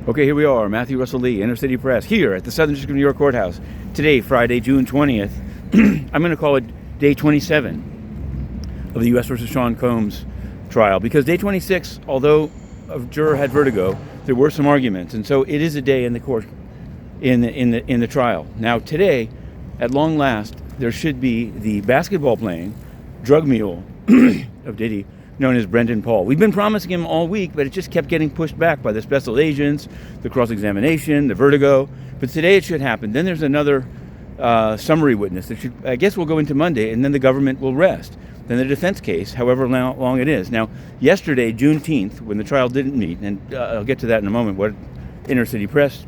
Okay, here we are, Matthew Russell Lee, Inner City Press, here at the Southern District of New York Courthouse. Today, Friday, June 20th. I'm going to call it day 27 of the U.S. versus Sean Combs trial, because day 26, although a juror had vertigo, there were some arguments, and so it is a day in the court, in the trial. Now, today, at long last, there should be the basketball playing drug mule of Diddy, known as Brendan Paul. We've been promising him all week, but it just kept getting pushed back by the special agents, the cross-examination, the vertigo. But today it should happen. Then there's another summary witness that should, I guess, will go into Monday, and then the government will rest. Then the defense case, however long it is. Now, yesterday, Juneteenth, when the trial didn't meet, and I'll get to that in a moment, what Inner City Press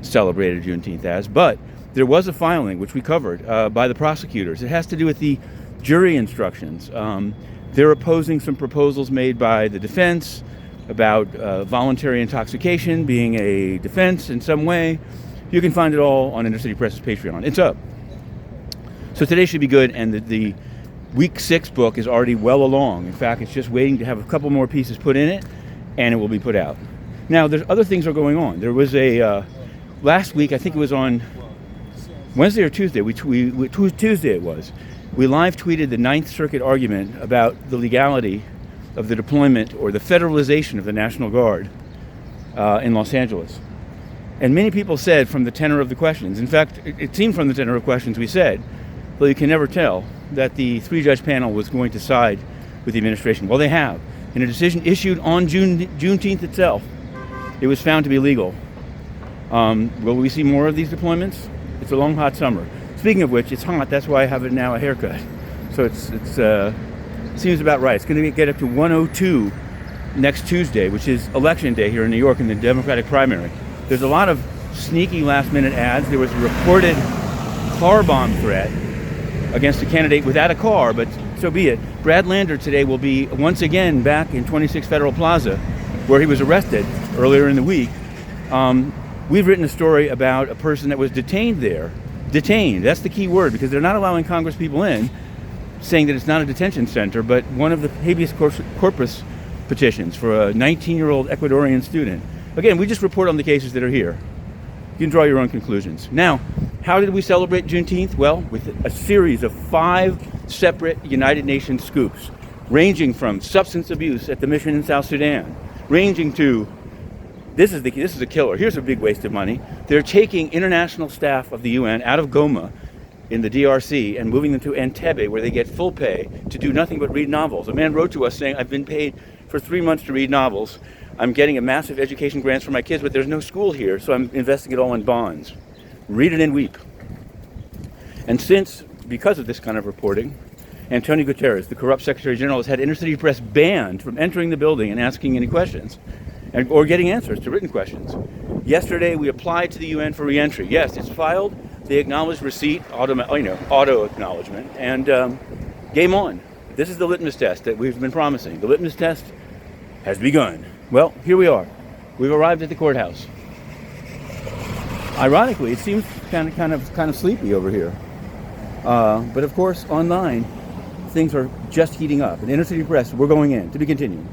celebrated Juneteenth as, but there was a filing, which we covered, by the prosecutors. It has to do with the jury instructions. They're opposing some proposals made by the defense about voluntary intoxication being a defense in some way. You can find it all on Inner City Press's Patreon. It's up. So today should be good, and the week 6 book is already well along. In fact, it's just waiting to have a couple more pieces put in it, and it will be put out. Now, there's other things are going on. There was a last week, I think it was on Wednesday or Tuesday. Tuesday it was. We live tweeted the Ninth Circuit argument about the legality of the deployment or the federalization of the National Guard in Los Angeles. And many people said from the tenor of the questions, in fact, it seemed from the tenor of questions we said, though you can never tell, that the 3-judge panel was going to side with the administration. Well, they have. In a decision issued on Juneteenth itself, it was found to be legal. Will we see more of these deployments? It's a long, hot summer. Speaking of which, it's hot. That's why I have it now a haircut. So it seems about right. It's going to get up to 102 next Tuesday, which is election day here in New York in the Democratic primary. There's a lot of sneaky last-minute ads. There was a reported car bomb threat against a candidate without a car, but so be it. Brad Lander today will be once again back in 26 Federal Plaza, where he was arrested earlier in the week. We've written a story about a person that was detained there. Detained, that's the key word, because they're not allowing Congress people in, saying that it's not a detention center, but one of the habeas corpus petitions for a 19-year-old Ecuadorian student. Again, we just report on the cases that are here. You can draw your own conclusions. Now, how did we celebrate Juneteenth? Well, with a series of 5 separate United Nations scoops, ranging from substance abuse at the mission in South Sudan, ranging to This is a killer. Here's a big waste of money. They're taking international staff of the UN out of Goma in the DRC and moving them to Entebbe, where they get full pay to do nothing but read novels. A man wrote to us saying, I've been paid for 3 months to read novels. I'm getting a massive education grants for my kids, but there's no school here, so I'm investing it all in bonds. Read it and weep. And because of this kind of reporting, Antonio Guterres, the corrupt Secretary General, has had Inner City Press banned from entering the building and asking any questions, or getting answers to written questions. Yesterday, we applied to the UN for re-entry. Yes, it's filed. They acknowledged receipt, auto acknowledgement, and game on. This is the litmus test that we've been promising. The litmus test has begun. Well, here we are. We've arrived at the courthouse. Ironically, it seems kind of sleepy over here. But of course, online, things are just heating up. In Inner City Press, we're going in. To be continued.